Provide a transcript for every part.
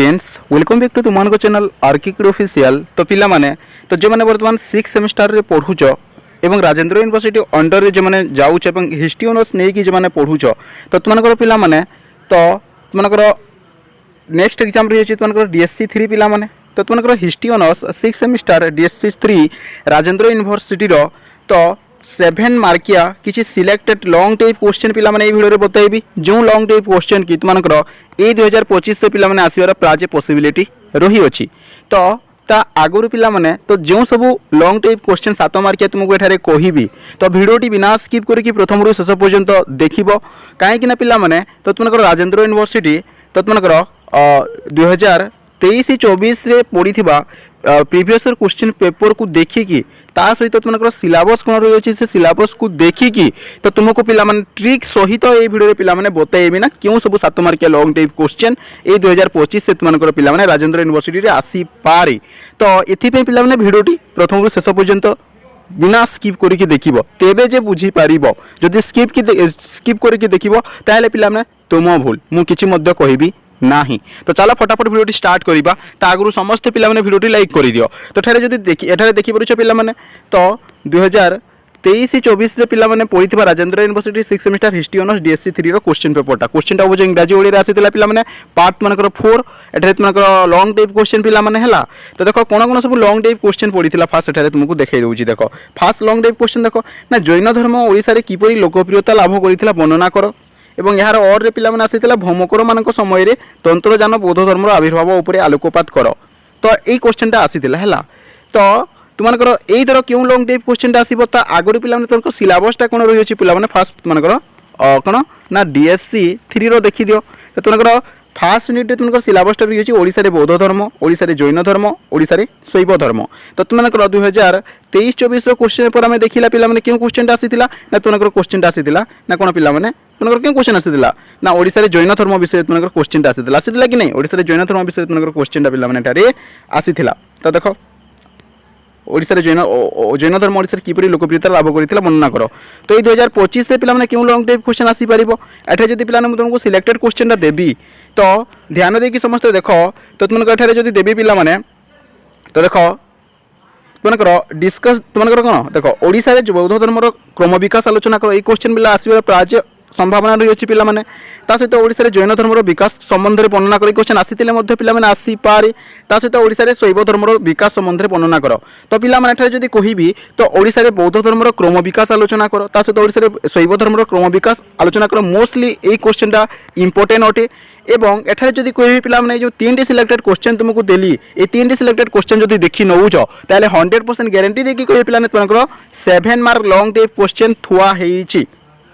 Friends welcome back to तुम channel orchid official. तो पिला माने तो जो मैंने वर्तमान 6 सेमिस्टर रे पढ़ुच एवं राजेंद्र यूनिवर्सिटी अंडर रे जो मैंने जाऊच एवं हिस्ट्री ऑनर्स नहीं कि जो मैंने पढ़ुच तो तुमनकर पिला माने तो तुमनकर नेक्स्ट एग्जाम रही है तुमनकर डीएससी 3 पिला माने तो तुमनकर history honours 6 semester DSC 3 Rajendra university रो तो 7 मार्किया किसी सिलेक्टेड लॉन्ग टाइप क्वेश्चन पिला माने भिडियो बताइबी जो लॉन्ग टाइप क्वेश्चन कि तुमनकर ए 2025 से पिला माने आसीबार प्राय पॉसिबिलिटी रही अछि। तो ता आगुरी पिला माने तो जो सब लॉन्ग टाइप क्वेश्चन 7 मार्किया तुमको एठारे कहबी तो भिडियोटी बिना स्किप करके प्रथम रु शेष पर्यंत देखिबो कहीं ना पिला माने तो तुमनकर राजेंद्र यूनिवर्सिटी तो तुमनकर 2023-24 रे पढ़ी प्रीवियस क्वेश्चन पेपर को देखिकी ता सहित तुमनकर सिलेबस कौन रही है से सिलेबस को देखिकी तो तुमको पिला माने ट्रिक सहित ये वीडियो पिला माने बताइबी ना क्यों सब 7 मार्किया लॉन्ग टाइप क्वेश्चन ए 2025 से तुमनकर पिला माने राजेंद्र यूनिवर्सिटी रे आसी पारे। तो एथि पिला माने वीडियोटी प्रथम रु शेष पर्यंत बिना स्किप करके देखिबो तेबे जे बुझी पारिबो जदि स्किप करके देखिबो ताले पिला माने तुम भूल मु किछि मध्य कहबी नाही। तो चलो फटाफट भिडियोटी स्टार्ट करिबा ता आगु समस्त पिला माने भिडियोटी लाइक करि दियो। तो ठेरे जदि देखि एठारे देखि परुछ पिला माने तो 2023-24 रे पिला माने पढिथिबा Rajendra university 6 semester history honours DSC 3 रो क्वेश्चन क्वेश्चन टा इंग्रजी ओडी रे आसीतिला पिला माने पार्ट मनकर 4 एठारे तुमनकर लॉन्ग टाइप क्वेश्चन पिला माने हला। तो देखो कोन कोन सब लॉन्ग टाइप क्वेश्चन पढिथिला फास्ट एठारे तुमको देखाइ दउची। देखो फास्ट लॉन्ग टाइप क्वेश्चन देखो ना जैन धर्म ओडिसा रे किपरि लोकप्रियता लाभ करिथिला वर्णना करो एवं यार और रे पिला माने आसीतिला भौमकर मानक समय रे तंत्रजान बौद्ध धर्म आविर्भाव उपरे आलोकपात करो। तो एई क्वेश्चन टा आसीतिला हला। तो तुमनकर एई दर क्यों लॉन्ग टाइप क्वेश्चन टा आसीबो ता आगोरी पिला माने तुमको सिलेबस टा कोन रही अछि पिला माने फास्ट तुमनकर कोन ना डीएससी 3 रो देखि दियो। तो तुमनकर फास्ट यूनिट तुमनकर सिलेबस टा रही अछि ओडिसा रे बौद्ध धर्म ओडिसा रे जैन धर्म ओडिसा रे शैव धर्म। तो तुमनकर 2023-24 रो क्वेश्चन पर हमें देखिला पिला माने क्यों क्वेश्चन टा आसीतिला ना तुमनकर क्वेश्चन टा आसीतिला ना कोन पिला माने तुमनकर क्यों क्वेश्चन आसीतिला ना ओडिसा रे जैन धर्म विषय तुमनकर क्वेश्चन टा आसीतिला कि नहीं ओडिसा रे जैन धर्म विषय तुमनकर क्वेश्चन टा पिला माने टारे आसीतिला। तो देखो ओडिसा रे जैन धर्म ओडिसा रे किपरि लोकप्रियता लाभ करितिला वर्णना करो। तो ए 2025 से पिला माने क्यों लॉन्ग टाइप क्वेश्चन आसी परिबो एठे जदि पिला माने तुमको सिलेक्टेड क्वेश्चन टा देबी तो ध्यान देकी समस्त देखो। तो तुमनकर एठे जदि देबी पिला माने तो देखो तुमनकर डिस्कस तुमनकर कोन देखो ओडिसा रे बौद्ध धर्म रो क्रम विकास आलोचना करो। ए क्वेश्चन बिला आसीबा प्राय संभावना रही अछि पिला माने ता सहित ओडिसा रे जैन धर्म रो विकास संबंध रे वर्णना करी क्वेश्चन आसीतिले मध्ये पिला माने आसी पारे ता सहित ओडिसा रे शैव धर्म रो विकास संबंध रे वर्णना करो। तो पिला माने एठारे जदि कहिबी तो ओडिसा रे बौद्ध धर्म रो क्रम विकास आलोचना करो ता सहित ओडिसा रे शैव धर्म रो क्रम विकास आलोचना करो। मोस्टली ए क्वेश्चन टा इंपोर्टेंट अटे एवं एठारे जदि कहिबी पिला माने जो 3टी सिलेक्टेड क्वेश्चन तुमको देली ए 3टी सिलेक्टेड क्वेश्चन जदि देखि नउछ ताले 100% गारंटी देकी कहिबी पिला माने तुमको 7 मार्क लॉन्ग टाइप क्वेश्चन थुआ हेइछि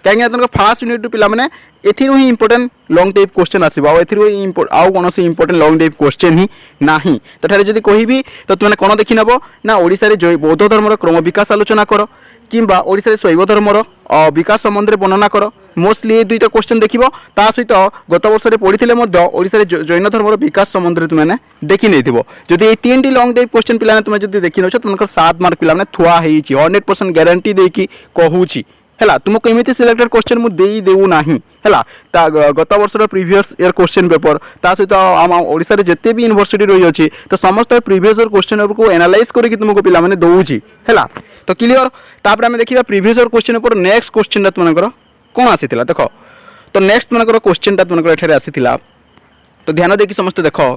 कहीं तुमको फास्ट यूनिट पिला माने एथिरु ही इंपोर्टेंट लॉन्ग टाइप क्वेश्चन आसीबा आ एथिरु आउ कोनोसी इंपोर्टेंट लॉन्ग टाइप क्वेश्चन ही नाही। तो ठारे जदि कहिबी तो तुमने कोन देखि नबो ना ओडिसा रे बौद्ध धर्म रो क्रम विकास आलोचना करो किंबा ओडिसा रे शैव धर्म रो विकास संबंध रे वर्णना करो। मोस्टली ए दुईटा क्वेश्चन देखिबो ता सहित गत वर्ष रे पढिथिले मध्ये ओडिसा रे जैन धर्म रो विकास संबंध रे तुमने देखि नेथिबो। जदि ए 3टी लॉन्ग टाइप क्वेश्चन पिला तुम जदि देखि नछ तुमकर 7 मार्क पिला माने थुआ हेइछि 100% गारंटी देकी कहूछि हैला। तुमको एमिति सिलेक्टेड क्वेश्चन मु देई देउ नाही हैला। ता गत वर्ष रो प्रीवियस ईयर क्वेश्चन पेपर ता सहित आम ओडिसा रे जते भी यूनिवर्सिटी रही अछि तो समस्त प्रीवियस ईयर क्वेश्चन पेपर को एनालाइज करके तुमको पिला माने दउछि हैला। तो क्लियर तापर हम देखिबा previous year question paper next question ता तुमनकर कोन आसीतिला देखो। तो नेक्स्ट तुमनकर क्वेश्चन ता तुमनकर एठारे आसीतिला तो ध्यान देकी समस्त देखो।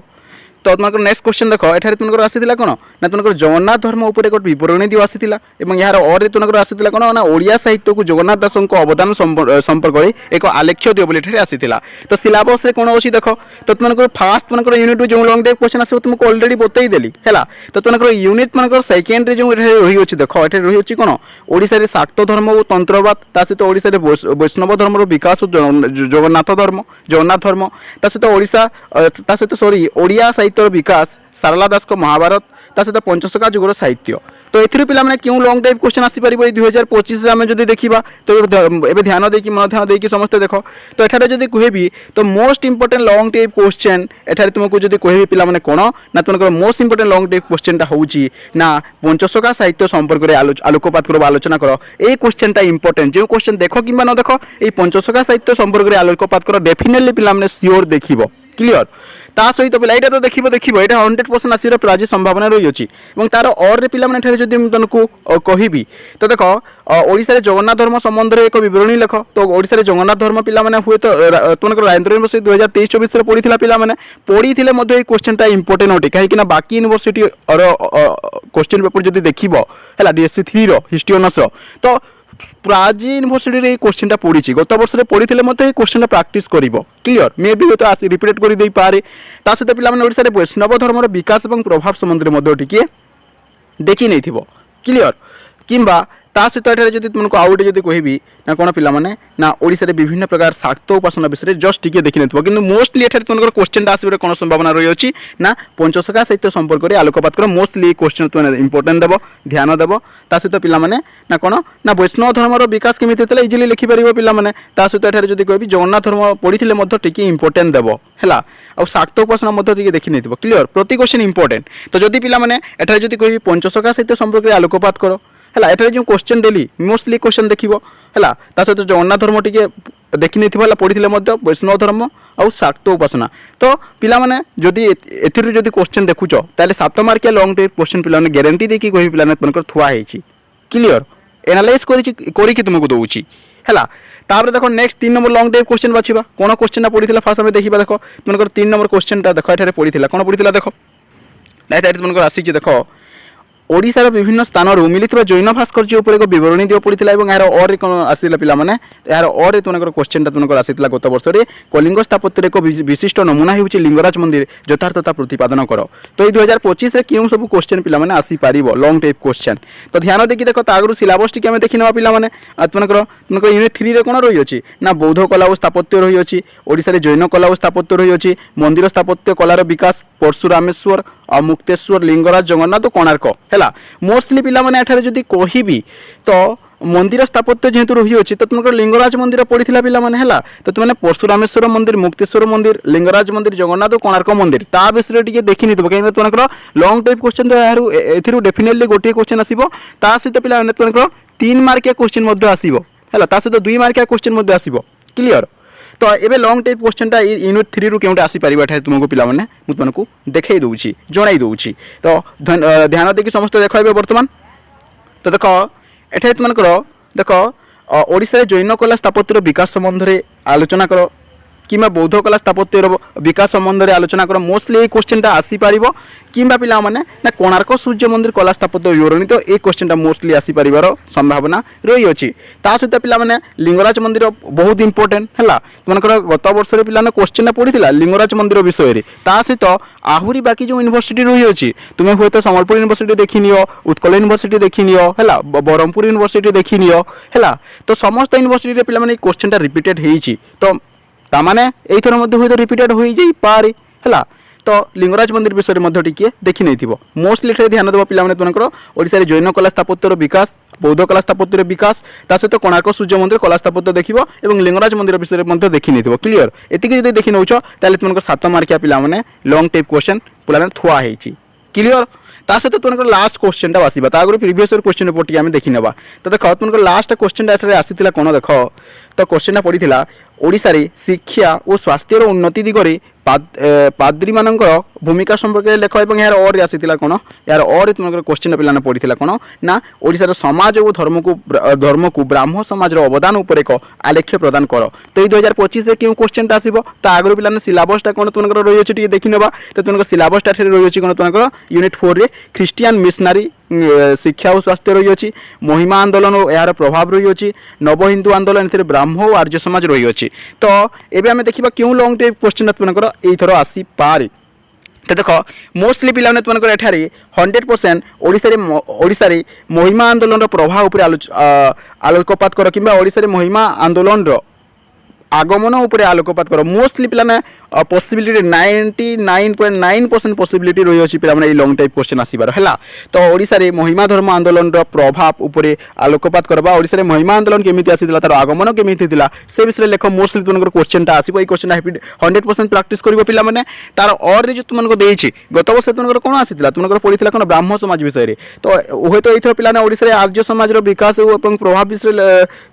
तो तुमनकर नेक्स्ट क्वेश्चन देखो एठारे तुमनकर आसीतिला कोन ना तुमनकर जगन्नाथ धर्म ऊपर एक विवरणी दियो आसीतिला एवं यार और रे तुमनकर आसीतिला कोन ना ओडिया साहित्य को जगन्नाथ दासों को अवदान संपर्क रे एक आलेख्य दियो बोली एठारे आसीतिला। तो सिलेबस रे कोन अछि देखो। तो तुमनकर फास्ट तुमनकर यूनिट जो लॉन्ग टाइप क्वेश्चन आसीबो तुमको ऑलरेडी बतई देली हैला। तो तुमनकर यूनिट तुमनकर सेकंड रे जो एठारे रही अछि देखो एठारे रही अछि कोन ओडिसा रे शाक्त धर्म और तंत्रवाद ता सहित ओडिसा रे वैष्णव धर्म रो विकास जगन्नाथ धर्म ता सहित ओडिसा ता सहित सॉरी ओडिया साहित्य विकास सारला दास को महाभारत ता सहित पंचशखा जुगर साहित्य। तो एथिरु पिला माने क्यों लॉन्ग टाइप क्वेश्चन आसी परिबो 2025 रे हम जदि देखिबा तो एबे ध्यान देकी मन ध्यान देकी समस्त देखो। तो एठारे जदि कहबी तो most important long type question एठारे तुमको जदि कहबी पिला माने कोन ना तुमको most important long type question ता होउची ना पंचशखा साहित्य संपर्क रे आलोकपात करो आलोचना करो। ए क्वेश्चन ता इंपोर्टेंट जो क्वेश्चन देखो किबा न देखो ए पंचशखा साहित्य संपर्क रे आलोकपात करो डेफिनेटली पिला माने श्योर देखिबो क्लियर। ତା ସହିତ ପିଲା ଏଇଟା ତ ଦେଖିବ ଏଇଟା 100% ଆସିବାର ପ୍ରାୟ ସମ୍ଭାବନା ରହିଅଛି ଏବଂ ତାର ଅର୍ରେ ପିଲାମାନେ ଏଠାରେ ଯଦି ମୁଁ ତୁମକୁ କହିବି ତ ଦେଖ ଓଡ଼ିଶାରେ ଜଗନ୍ନାଥ ଧର୍ମ ସମ୍ବନ୍ଧରେ ଏକ ବିବରଣୀ ଲେଖ। ତ ଓଡ଼ିଶାରେ ଜଗନ୍ନାଥ ଧର୍ମ ପିଲାମାନେ ହୁଏତ ତୁମଙ୍କର ରାଜେନ୍ଦ୍ର ୟୁନିଭର୍ସିଟି 2023-24 ପଢ଼ିଥିଲା ପିଲାମାନେ ପଢ଼ିଥିଲେ ମଧ୍ୟ এই কোশ্চেনটা ইম্পর্টেন্ট অটে কাହିଁକିନା ବାକି ୟୁନିଭର୍ସିଟିର কোশ্চেন পেপর যদি ଦେଖିବ ହେଲା DSC 3 ହିଷ୍ଟ୍ରି ଅନର୍ସର ତ ପ୍ରାୟ ୟୁନିଭର୍ସିଟିରେ এই কোশ্চেনটা পড়িছি গত বর্ষে পড়িলে মতো এই কোশ্চেনটা প্রাকটিস করিব ক্লিয়র মে বি হয়তো আসি রিপিট করে দেই পারে তা সହିତ ପିଲାମାନେ ଓଡ଼ିଶାରେ ବୈଷ୍ଣବ ଧର୍ମର ବିକାଶ ଏବଂ ପ୍ରଭାବ ସମ୍ବନ୍ଧରେ ମଧ୍ୟ ଟିକିଏ ଦେଖି ନେଇଥିବ କ୍ଲିୟର କିମ୍ବା ତା ସହିତ ଏଠାରେ ଯଦି ତୁମକୁ ଆଉ ଗୋଟେ ଯଦି କହିବି ନା କ'ଣ ପିଲାମାନେ ନା ଓଡ଼ିଶାରେ ବିଭିନ୍ନ ପ୍ରକାର ଶାକ୍ତ ଉପାସନା ବିଷୟରେ ଜଷ୍ଟ ଟିକିଏ ଦେଖିନେଇଥିବ କିନ୍ତୁ ମୋଷ୍ଟଲି ଏଠାରେ ତୁମଙ୍କର କୋଶ୍ଚେନଟା ଆସିବାର କ'ଣ ସମ୍ଭାବନା ରହିଅଛି ନା ପଞ୍ଚସଖା ସାହିତ୍ୟ ସମ୍ପର୍କରେ ଆଲୋକପାତ କର ମୋଷ୍ଟଲି এই କୋଶ୍ଚେନ ତୁମେ ଇମ୍ପୋର୍ଟାଣ୍ଟ ଦେବ ଧ୍ୟାନ ଦେବ ତା ସହିତ ପିଲାମାନେ ନା କ'ଣ ନା ବୈଷ୍ଣବ ଧର୍ମର ବିକାଶ କେମିତି ହେଇଥିଲା ଇଜିଲି ଲେଖିପାରିବ ପିଲାମାନେ ତା ସହିତ ଏଠାରେ ଯଦି କହିବି ଜଗନ୍ନାଥ ଧର୍ମ ପଢ଼ିଥିଲେ ମଧ୍ୟ ଟିକିଏ ଇମ୍ପୋର୍ଟାଣ୍ଟ ଦେବ ହେଲା ଆଉ ଶାକ୍ତ ଉପାସନା ମଧ୍ୟ ଟିକିଏ ଦେଖିନେଇଥିବ କ୍ଲିୟର ପ୍ରତି କୋଶ୍ଚେନ ଇମ୍ପୋର୍ଟାଣ୍ଟ ତ ଯଦି ପିଲାମାନେ ଏଠାରେ ଯଦି କହିବି ପଞ୍ଚସଖା ସାହିତ୍ୟ ସମ୍ପର୍କରେ ଆଲୋକପାତ କର ହେଲା ଏଠାରେ ଯେଉଁ କୋଶ୍ଚେନ ଦେଲି ମୋଷ୍ଟଲି କୋଶ୍ଚେନ ଦେଖିବ ହେଲା ତା ସହିତ ଜଗନ୍ନାଥ ଧର୍ମ ଟିକେ ଦେଖିନେଇଥିବ ହେଲା ପଢ଼ିଥିଲେ ମଧ୍ୟ ବୈଷ୍ଣବ ଧର୍ମ ଆଉ ଶାକ୍ତ ଉପାସନା ତ ପିଲାମାନେ ଯଦି ଏଥିରୁ ଯଦି କୋଶ୍ଚେନ ଦେଖୁଛ ତାହେଲେ 7 ମାର୍କିଆ ଲଙ୍ଗ ଟାଇପ୍ କୋଶ୍ଚେନ ପିଲାମାନେ ଗ୍ୟାରେଣ୍ଟି ଦେଇକି କହିବି ପିଲାମାନେ ତୁମଙ୍କର ଥୁଆ ହେଇଛି କ୍ଲିୟର ଏନାଲାଇଜ୍ କରିକି ତୁମକୁ ଦେଉଛି ହେଲା ତାପରେ ଦେଖ ନେକ୍ସଟ 3 নম্বর লং টাইপ কোশ্চেন বাছিবা কোন কোশ্চেনটা পড়িଥିଲା ফার্স্ট আমি দেখিবা দেখো তোমাদের 3 নম্বর কোশ্চেনটা দেখো এଠାରେ পড়িଥିଲା কোন পড়িଥିଲା দেখো এଠାରେ তোমাদের আসিଛି দেখো ଓଡ଼ିଶାର ବିଭିନ୍ନ ସ୍ଥାନରୁ ମିଳିଥିବା ଜୈନ ଭାସ୍କର୍ଯ୍ୟ ଉପରେ ଏକ ବିବରଣୀ ଦିଅ ପଡ଼ିଥିଲା ଏବଂ ଏହାର ଅରେ କ'ଣ ଆସିଥିଲା ପିଲାମାନେ ଏହାର ଅରେ ତୁମଙ୍କର କୋଶ୍ଚେନଟା ତୁମଙ୍କର ଆସିଥିଲା ଗତ ବର୍ଷରେ କଳିଙ୍ଗ ସ୍ଥାପତ୍ୟର ଏକ ବିଶିଷ୍ଟ ନମୁନା ହେଉଛି ଲିଙ୍ଗରାଜ ମନ୍ଦିର ଯଥାର୍ଥତା ପ୍ରତିପାଦନ କର ତ ଏଇ 2025ରେ କେଉଁ ସବୁ କୋଶ୍ଚେନ ପିଲାମାନେ ଆସିପାରିବ ଲଙ୍ଗ ଟାଇପ୍ କୋଶ୍ଚେନ ତ ଧ୍ୟାନ ଦେଇକି ଦେଖ ତା ଆଗରୁ ସିଲାବସ୍ ଟିକେ ଆମେ ଦେଖିନେବା ପିଲାମାନେ ତୁମଙ୍କର ୟୁନିଟ୍ 3ରେ କ'ଣ ରହିଅଛି ନା ବୌଦ୍ଧ କଲା ଓ ସ୍ଥାପତ୍ୟ ରହିଅଛି ଓଡ଼ିଶାରେ ଜୈନ କଲା ଓ ସ୍ଥାପତ୍ୟ ରହିଅଛି ମନ୍ଦିର ସ୍ଥାପତ୍ୟ କଳାର ବିକାଶ ପରଶୁରାମେଶ୍ୱର ଆଉ ମୁକ୍ତେଶ୍ୱର ଲିଙ୍ଗରାଜ ଜଗନ୍ନାଥ ଓ କୋଣାର୍କ ହେଲା ମୋଷ୍ଟଲି ପିଲାମାନେ ଏଠାରେ ଯଦି କହିବି ତ ମନ୍ଦିର ସ୍ଥାପତ୍ୟ ଯେହେତୁ ରହିଅଛି ତ ତୁମଙ୍କର ଲିଙ୍ଗରାଜ ମନ୍ଦିର ପଡ଼ିଥିଲା ପିଲାମାନେ ହେଲା ତ ତୁମେ ପରଶୁରାମେଶ୍ୱର ମନ୍ଦିର ମୁକ୍ତେଶ୍ୱର ମନ୍ଦିର ଲିଙ୍ଗରାଜ ମନ୍ଦିର ଜଗନ୍ନାଥ ଓ କୋଣାର୍କ ମନ୍ଦିର ତା ବିଷୟରେ ଟିକେ ଦେଖିନେଇଥିବ କାହିଁକିନା ତୁମଙ୍କର ଲଙ୍ଗ ଟାଇପ୍ କୋଶ୍ଚେନ୍ ଏଥିରୁ ଡେଫିନେଟଲି ଗୋଟିଏ କୋଶ୍ଚେନ୍ ଆସିବ ତା ସହିତ ପିଲାମାନେ ତୁମଙ୍କର 3 ମାର୍କିଆ କୋଶ୍ଚେନ୍ ମଧ୍ୟ ଆସିବ ହେଲା ତା ସହିତ 2 ମାର୍କିଆ କୋଶ୍ଚେନ୍ ମଧ୍ୟ ଆସିବ କ୍ଲିୟର ତ ଏବେ ଲଙ୍ଗ ଟାଇପ୍ କୋଶ୍ଚେନଟା ୟୁନିଟ୍ 3ରୁ କେଉଁଠି ଆସିପାରିବ ଏଠାରେ ତୁମକୁ ପିଲାମାନେ ମୁଁ ତୁମକୁ ଦେଖାଇ ଦେଉଛି ଜଣାଇ ଦେଉଛି ତ ଧ୍ୟାନ ଦେଇକି ସମସ୍ତେ ଦେଖ ଏବେ ବର୍ତ୍ତମାନ ତ ଦେଖ ଏଠାରେ ତୁମଙ୍କର ଦେଖ ଓଡ଼ିଶାରେ ଜୈନ କଲା ସ୍ଥାପତ୍ୟର ବିକାଶ ସମ୍ବନ୍ଧରେ ଆଲୋଚନା କର কিংবা বৌদ্ধ কলা স্থাপত্যর বিকাশ সম্বন্ধে আলোচনা কর মোস্টলি এই কোশ্চেনটা আসিপারিব কিংবা পিলামানে না কোণার্ক সূর্য মন্দির কলা স্থাপত্য বিবরণী তো এই কোশ্চেনটা মোস্টলি আসিপারিবার সম্ভাবনা রয়েছে তা সহিত পিলামানে লিঙ্গরাজ মন্দির বহুত ইম্পর্টেন্ট হল তোমার গত বর্ষের পিলাମାନେ কোশ্চেনটা পড়িলা লিঙ্গরাজ মন্দির বিষয়ে তা সহিত আহুরি বাকি যে ইউনিভার্সিটি রয়েছে তুমি হয়তো সম্বলপুর ইউনিভার্সিটি দেখি নিও উৎকল ইউনিভার্সিটি দেখি নিও হল ব্রহ্মপুর ইউনিভার্সিটি দেখি নিও হল তো সমস্ত ইউনিভার্সিটিরে পিলাମାନେ এই কোশ্চেনটা রিপিটেড হয়েছি তো তাମାନେ এইথর মধ্যে হয়তো রিপিটেড হয়ে যাই পারে হলা তো লিঙ্গরাজ মন্দির বিষয়ে মধ্যে টিকিয়ে দেখি নেইথিব মোস্টলি এখানে ধ্যান দেব পিলাମାନେ তোমার ওড়িশার জৈন কলা স্থাপত্যর বিকাশ বৌদ্ধ কলা স্থাপত্যর বিকাশ তা সহিত কোণার্ক সূর্য মন্দির কলা স্থাপত্য দেখিব এবং লিঙ্গরাজ মন্দির বিষয়ে মধ্যে দেখি নেইথিব ক্লিয়ার এতিকি যদি দেখি নেউছ তাহলে তোমার 7 মার্কিয়া পিলাମାନେ লং টাইপ কোশ্চেন পিলাମାନେ থুয়া হয়েছি ক্লিয়ার তা সহিত তোমার লাস্ট কোশ্চেনটা আসবা তা আগে প্রিভিয়স ইয়র কোশ্চেন রিপোর্ট আমি দেখি নেবা তো দেখ তোমার লাস্ট কোশ্চেনটা এখানে আসিলা কোন দেখ তো কোশ্চেনটা পড়িলা ওড়িশারে শিক্ষা ও স্বাস্থ্যর উন্নতি দিগরে পাদ্রী মানଙ୍କର ভূমিকা সম্পর্কে লেখ এবং এর অরে আসিলা কোন এর অরে তোমার কোশ্চেনটা পিলানে পড়িলা কোন না ওড়িশার সমাজ ও ধর্মকু ব্রাহ্ম সমাজের অবদান উপরে এক আলেখ্য প্রদান কর তো এই 2025 রে কেউ কোশ্চেনটা আসিব তা আগর পিলানে সিলাবসটা কোন তোমার রয়েছে টিকে দেখি নেবা তো তোমার সিলাবসটা এখানে রয়েছে কোন তোমার यूनिट 4 রে খ্রিস্টিয়ান মিশনারি শিক্ষা ও স্বাস্থ্য রয়েছে মহিমা আন্দোলন ও এর প্রভাব রয়েছে নব হিন্দু আন্দোলন এতে ব্রাহ্ম ও আর্য সমাজ রয়েছে তো এবে আমি দেখিবা কেউ লং টাইপ কোশ্চেন তোমার এইথর আসি পারে তো দেখ মোস্টলি পিলাମାନେ তোমার এঠারে 100% ওড়িশার মহিমা আন্দোলনের প্রভাব উপরে আলোকপাত কর কিংবা ওড়িশার মহিমা আন্দোলনর আগমন উপরে আলোকপাত কর মোস্টলি পিলাମାନେ পসিবিলিটি 99.9% পসিবিলিটি রয়েছে পিলাମାନେ এই লং টাইপ কোশ্চেন আসিবার হলা তো ওড়িশার মহিমা ধর্ম আন্দোলনর প্রভাব উপরে আলোকপাত করবা ওড়িশার মহিমা আন্দোলন কেমিতি আসিলা তার আগমন কেমিতি লা সে বিষয়ে লেখ মোস্টলি তোমার কোশ্চেনটা আসিব এই কোশ্চেনটা 100% প্র্যাকটিস করিব পিলাମାନେ তার অরে যে তোমাকে দেইছি গত বর্ষে তোমার কোন আসিলা তোমার পড়িলা কোন ব্রাহ্ম সমাজ বিষয়ে তো হয়তো এইথর পিলাମାନେ ওড়িশার আর্য সমাজের বিকাশ এবং প্রভাব বিষয়ে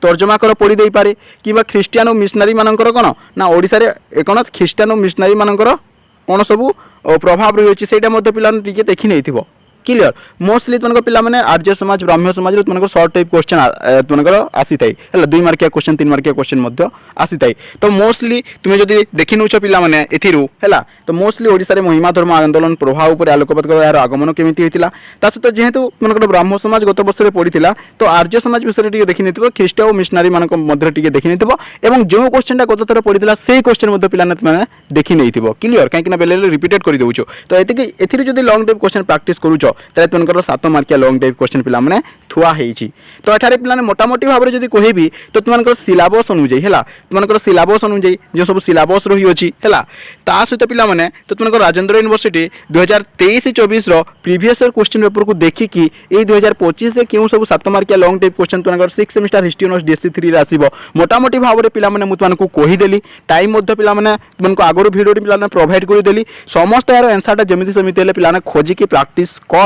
তর্জমা কর পড়ি দেই পারে কিংবা খ্রিস্টিয়ান ও মিশনারি মানଙ୍କର কোন না ওড়িশার কোন খ্রিস্টান ও মিশনারি মানଙ୍କର କ'ଣ ସବୁ ପ୍ରଭାବ ରହିଅଛି ସେଇଟା ମଧ୍ୟ ପିଲାମାନେ ଟିକେ ଦେଖି ନେଇଥିବ। क्लियर मोस्टली तुमको पिला माने आर्य समाज ब्राह्मण समाज तुमको शॉर्ट टाइप क्वेश्चन तुमको आसी थाई है 2 मार्किया क्वेश्चन 3 मार्किया क्वेश्चन मध्य आसी थाई। तो मोस्टली तुम जदि देखि नउछ पिला माने एथिरु हैला तो मोस्टली ओडिसा रे महिमा धर्म आंदोलन प्रभाव ऊपर आलोकपात कर यार आगमन केमिति होइतिला ता सहित जेहेतु तुमको ब्राह्मण समाज गत वर्ष रे पडितिला तो आर्य समाज विषय टिके देखि नेतिबो ख्रीष्ट और मिशनरी मानक मध्य टिके देखि नेतिबो एवं जो क्वेश्चनटा गत थर पडितिला सेही क्वेश्चन मध्य पिला माने देखि नेइतिबो। क्लियर काहे कि ना बेले रिपीटेड करि दउछो तो एतिके एथिरु जदि लॉन्ग टाइप क्वेश्चन प्रैक्टिस करूछो ताले तुमको 7 मार्किया लॉन्ग टाइप क्वेश्चन पिला माने थुआ हेइची। तो एठारे पिला मोटामोटी भाव जदि कहबी तो तुमको सिलेबस अनुଯାयी हैला तुमको सिलेबस अनुଯାयी जो सब सिलेबस रही अछि हैला ता सहित पिला माने तो तुमको राजेंद्र यूनिवर्सिटी 2023-24 रो प्रीवियस ईयर क्वेश्चन पेपर को देखि कि ए 2025 रे केउ सब 7 मार्किया लॉन्ग टाइप क्वेश्चन तुमको 6 सेमेस्टर हिस्ट्री ऑनर्स डीएससी 3 रे आसीबो मोटामोटी भाव रे पिला माने मु तुमको कहि देली टाइम मध्ये पिला माने तुमको आगरो वीडियो पिला माने प्रोवाइड करि देली समस्त यार आंसर ता जेमिति समिति ले पिला माने खोजि के प्रैक्टिस कर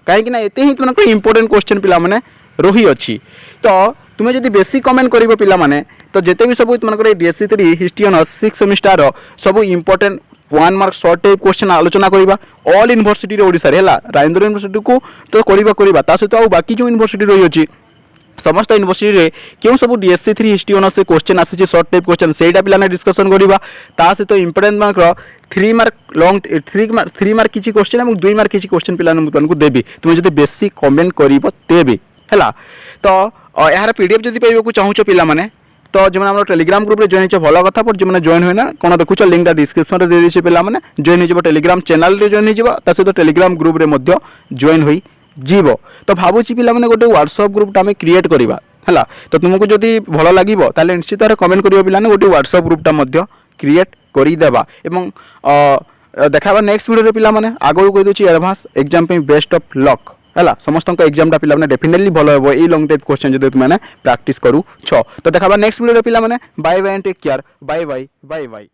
कहीं एते ही तुमको इंपोर्टेंट क्वेश्चन पिला माने रही अछि। तो तुम्हें जदि बेसी कमेंट करिवो पिला माने तो जेते भी सब तुमको डीएससी 3 हिस्ट्री ऑनर्स 6 सेमेस्टर सब important 1 mark short type question आलोचना करिबा ऑल यूनिवर्सिटी रे ओडिसा रे हला राजेंद्र यूनिवर्सिटी को तो करिबा ता सहित आ बाकी जो यूनिवर्सिटी रही अछि समस्त यूनिवर्सिटी रे क्यों सब डीएससी 3 हिस्ट्री ऑनर्स से क्वेश्चन आसी शॉर्ट टाइप क्वेश्चन सेटा पिलाने डिस्कशन करिबा ता सहित important mark 3 mark long 3 mark किछि क्वेश्चन और 2 मार्क किछि क्वेश्चन पिलाने तुमको देबी तुम जदि बेसी कमेंट करिवो तेबे हैला। तो यार पीडीएफ जदि पाइबो को चाहूचो पिला माने तो जो हम टेलीग्राम ग्रुप रे जॉइन भल कथा पर जो जॉइन हुए ना कौन देखुच लिंक डिस्क्रिप्शन रे दे देछि पिला माने जॉइन हो टेलीग्राम चैनल रे जॉइन हो ता सहित टेलीग्राम ग्रुप रे मध्य जॉइन होई जीव। तो भावुची पिला माने गोटे व्हाट्सएप ग्रुप आम क्रिएट करवा है तो तुमको जदि भल लगे ताले निश्चित भाव कमेंट कर पिला गोटे व्हाट्सएप ग्रुपटा मध्य क्रिएट करदेवा एवं देखा नेक्स्ट वीडियो पिला माने आगु कह दूसरी एडवांस एग्जाम पे बेस्ट ऑफ लक है समस्त एग्जाम पिला माने डेफिनेटली भल हो ये लॉन्ग टाइप क्वेश्चन जब तुम प्रैक्टिस करू। तो देखा नेक्स्ट वीडियो पिला माने bye bye and take care bye bye bye bye.